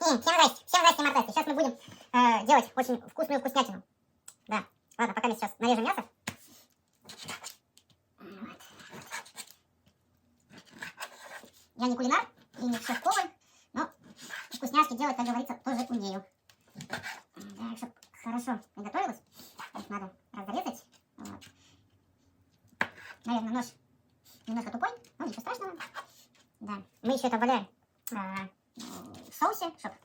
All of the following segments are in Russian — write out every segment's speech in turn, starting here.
Всем здрасте, мартесты. Сейчас мы будем делать очень вкусную вкуснятину. Да, ладно, пока мы сейчас нарежем мясо. Я не кулинар и не шеф-повар, но вкусняшки делать, как говорится, тоже умею. Да, чтобы хорошо приготовилась, их надо разрезать. Вот. Наверное, нож немножко тупой, но ничего страшного. Да. Мы еще это обваляем в соусе, чтобы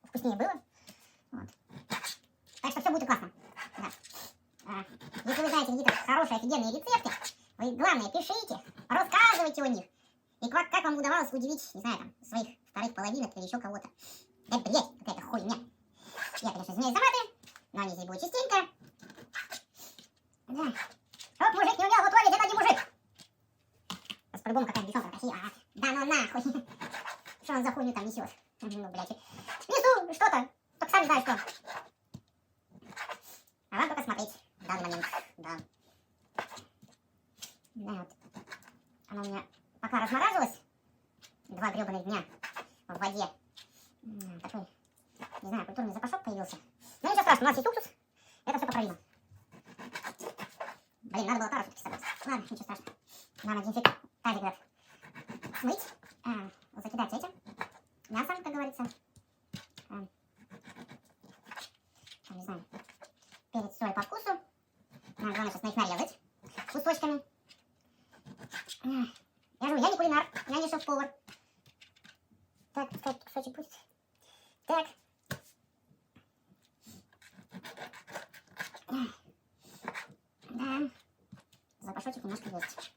вкуснее было. Вот. Так что все будет классно. Да. Если вы знаете какие-то хорошие, офигенные рецепты, вы, главное, пишите, рассказывайте о них. И как вам удавалось удивить, не знаю, там, своих вторых половинок или еще кого-то. Это бред, какая-то хуйня. Я, конечно, извиняюсь за маты, но они здесь будут частенько. Да. Чтоб мужик не умел готовить, это не мужик. По-любому какая-нибудь девчонка красивая. Да ну нахуй. Что он за хуйню там несет? Ну, блядь. Несу что-то, только сам не знаю что. А вам только смотреть в данный момент. Да. Да, вот. Она у меня пока размораживалась 2 гребаных дня в воде. Такой, не знаю, культурный запашок появился. Но ничего страшного, у нас есть уксус. Это все поправимо. Блин, надо было тару все-таки собрать. Ладно, ничего страшного. Надо дезинфектор тазик этот смыть, закидать этим мясом, как говорится. Там, не знаю, перец, соль по вкусу. Надо главное сейчас на их нарезать кусочками. Я же, я не кулинар, я не шеф-повар. Так, пускай кусочек будет. Так. Да. Запашочек немножко есть.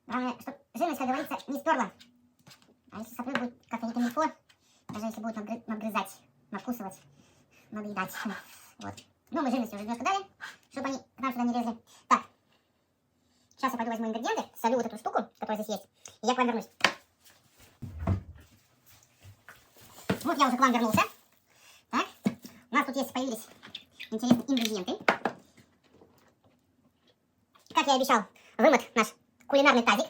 Главное, чтобы жирность, как говорится, не сперла. А если соплю будет как-то не камильфо, даже если будет надгрызать, надкусывать, надоедать. Вот. Ну, мы жирность уже немножко дали, чтобы они к нам сюда не лезли. Так. Сейчас я пойду возьму ингредиенты, солю вот эту штуку, которая здесь есть, и я к вам вернусь. Вот я уже к вам вернулся. Так. У нас тут есть, появились интересные ингредиенты. Как я и обещал, вымыт наш кулинарный тазик.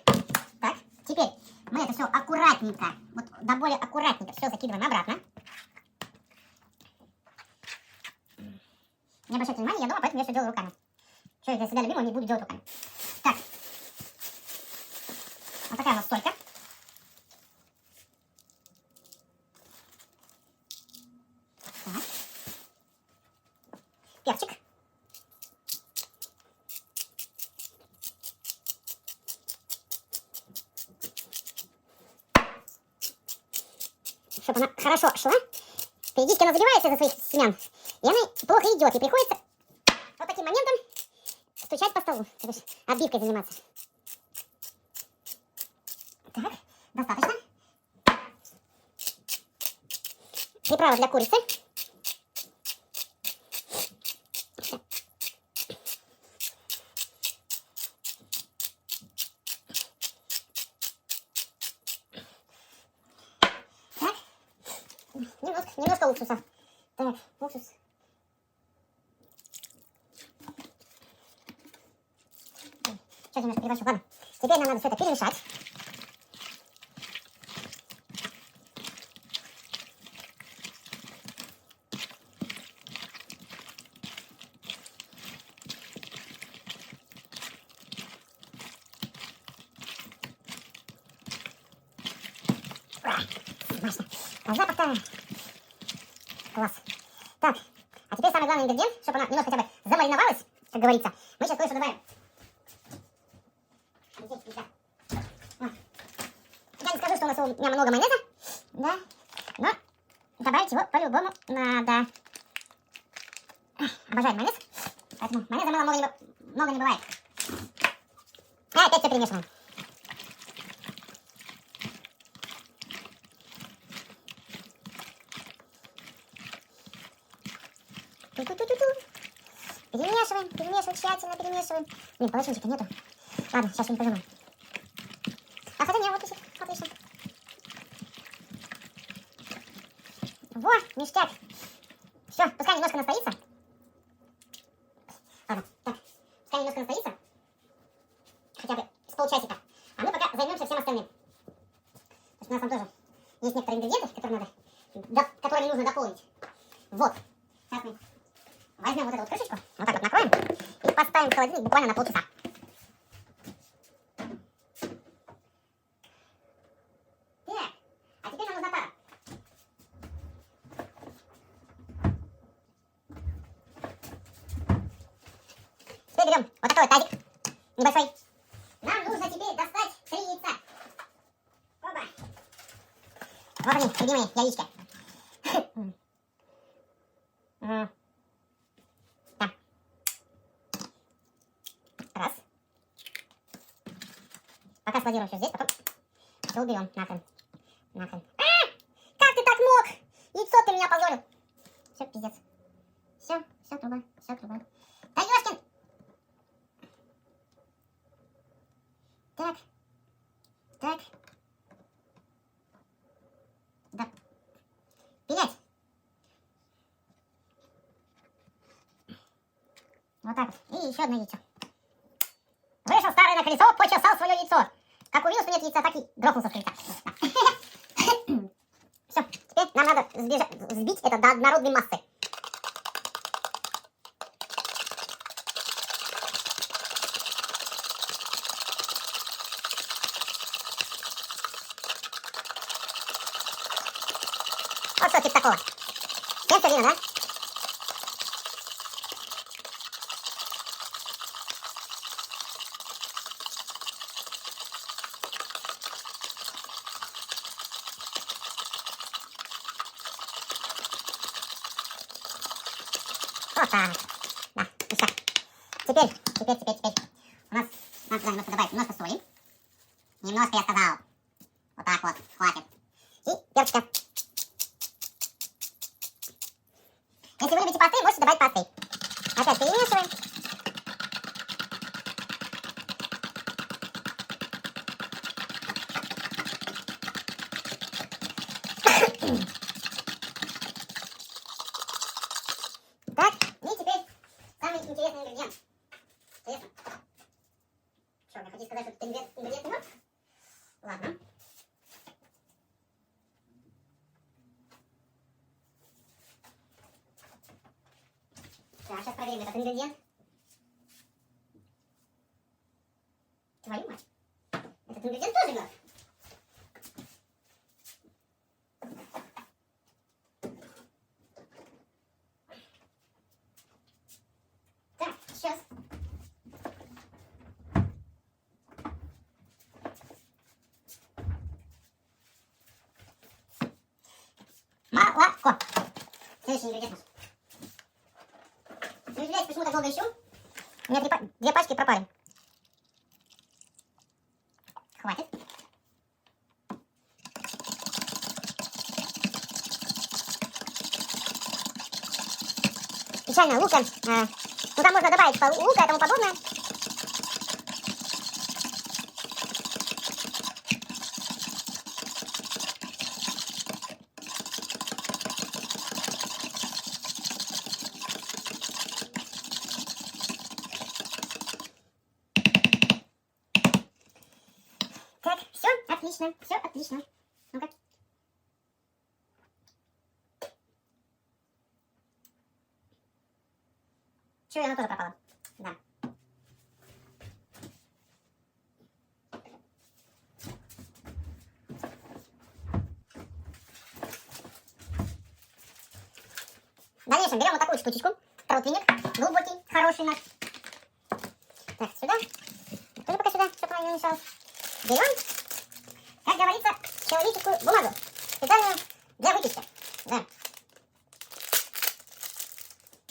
Так, теперь мы это все аккуратненько, вот до более аккуратненько все закидываем обратно. Не обращайте внимания, я дома, поэтому я все делаю руками. Что я для себя любимого не буду делать руками. Так, вот такая у нас стойка. Так. Перчик. Чтобы она хорошо шла. Периодически она забивается за своих семян, и она плохо идет, и приходится вот таким моментом стучать по столу, то есть отбивкой заниматься. Так, достаточно. Приправа для курицы. Немножко уксуса. Так, уксус. Сейчас немножко переборщу. Ладно. Теперь нам надо все это перемешать. Смачно. А запах-то... Класс. Так, а теперь самый главный ингредиент, чтобы она немножко хотя бы замариновалась, как говорится. Мы сейчас кое-что добавим. Здесь нельзя. Я не скажу, что у нас у меня много майонеза, да, но добавить его по-любому надо. Обожаю майонез, поэтому майонеза много не бывает. А опять все перемешиваем. Перемешиваем, перемешиваем, тщательно перемешиваем. Блин, полосинчика нету. Ладно, сейчас я не пожимаю. А хотя нет, вот висит. Отлично. Во, ништяк. Все, пускай немножко настоится. Ладно, так. Пускай немножко настоится. Хотя бы с полчасика. А мы пока займемся всем остальным. у нас там тоже есть некоторые ингредиенты, которыми нужно дополнить. Вот. Сейчас мы возьмем вот эту вот крышечку, вот так вот накроем и поставим в холодильник буквально на полчаса. Так, а теперь нам нужна тара. Теперь берем вот такой вот тазик небольшой. Нам нужно теперь достать 3 яйца. Опа. Вот они, любимые яички. Так. Раз. Пока складируем все здесь, потом все уберем. Нахрен. Нахрен. Как ты так мог? Яйцо ты меня опозорил. Все, пиздец. Все, труба, все, труба. Да ёшкин! Так. Так. Да. Пилять. Вот так вот. И еще одно яйцо. Вышел старый на колесо, почесал свое яйцо. Как увидел, что нет яйца, так и грохнулся с крыльца. Все, теперь нам надо взбить это до однородной массы. Вот что типа такого. Всем все видно, да? Вот так. Да, и все. Теперь. У нас надо туда немножко добавить немножко соли. Немножко, я сказал. Вот так вот, хватит. И перчика. Если вы любите пасты, можете добавить пасты. Опять перемешиваем. Так, и теперь самый интересный ингредиент. Интересно. Что, вы хотите сказать, что это ингредиент мед? Ладно. Так, сейчас проверим этот ингредиент. Твою мать. Этот ингредиент тоже мед. Так, сейчас. Молоко. Следующий ингредиент. Не удивляйтесь, почему так долго ищу. У меня две пачки пропали. Хватит. Печально, лука. Ну там можно добавить лука и тому подобное. Так, все отлично, все отлично. Ну-ка. Чё, она тоже пропала? Да. В дальнейшем берем вот такую штучечку. Противник глубокий, хороший наш. Так, сюда. Тоже пока сюда, чтобы она не мешалась. Берем, как говорится, человеческую бумагу. Специальную для выпечки. Да.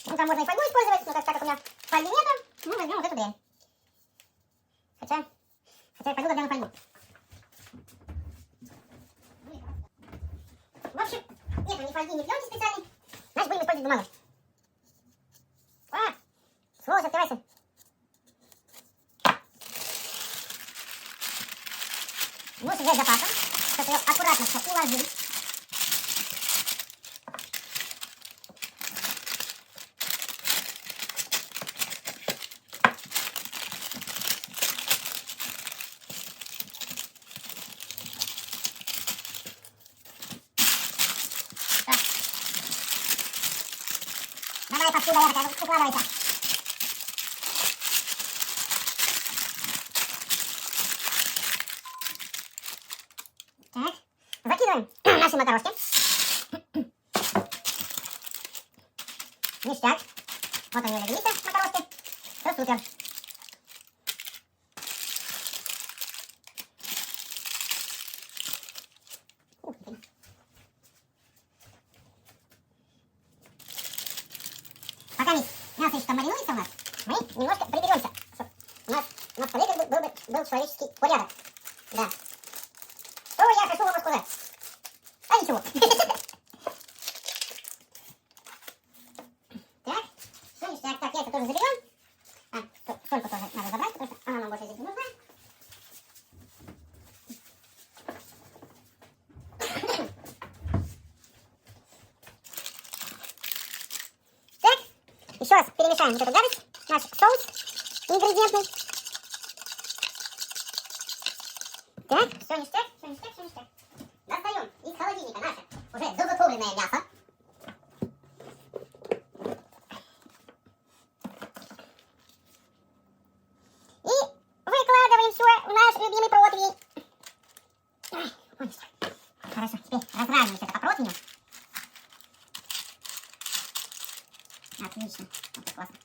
Ну, там можно и фольгу использовать, но так как у меня фольги нету, мы возьмем вот эту дрянь. Хотя фольгу возьмем на фольгу. В общем, нету ни фольги, ни пленки специальной. Значит, будем использовать бумагу. Сволочь, открывайся. Лучше взять запасом, чтобы ее аккуратно все уложить. Отсюда я так укладывайте. Так, закидываем наши макарошки. Ништяк. Вот они легли, макарошки. Все супер. Пока мясо еще там маринуется у нас, мы немножко приберемся, чтобы у нас на столе как бы был человеческий порядок. Да. Что я хочу вам сказать? А ничего. Так, все, ништяк. Так, яйца тоже заберем. Сольку тоже надо забрать, потому что она нам больше здесь не нужна. Так, еще раз перемешаем вот эту гадость, наш соус ингредиентный. Так, все ништяк, все ништяк, все ништяк. Достаем из холодильника наше уже заготовленное мясо. И выкладываем все в наш любимый противень. Ой, ништяк. Хорошо, теперь разравниваем все это по противню. Отлично, вот так классно.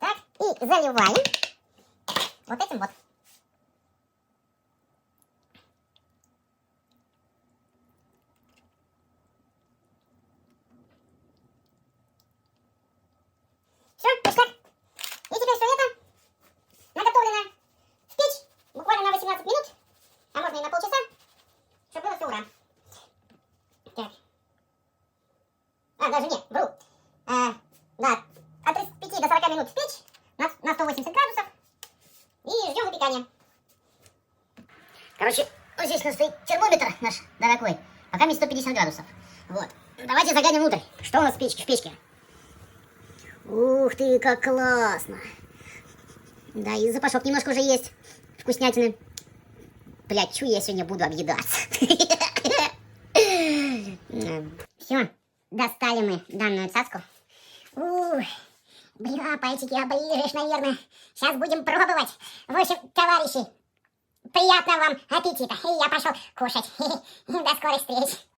Так, и заливаем вот этим вот. Все, ништяк. И теперь все это наготовлено в печь буквально на 18 минут, а можно и на полчаса, чтобы было все ура. Так. Даже нет, вру. Да, от 35 до 40 минут в печь на 180 градусов и ждем выпекания. Короче, вот здесь у нас стоит термометр наш дорогой, пока мне 150 градусов. Вот. Давайте заглянем внутрь. Что у нас в печке? Ух ты, как классно. Да, и запашок немножко уже есть. Вкуснятины. Блядь, чё я сегодня буду объедаться. Все, достали мы данную цацку. Бля, пальчики оближешь, наверное. Сейчас будем пробовать. В общем, товарищи, приятного вам аппетита. И я пошел кушать. До скорых встреч.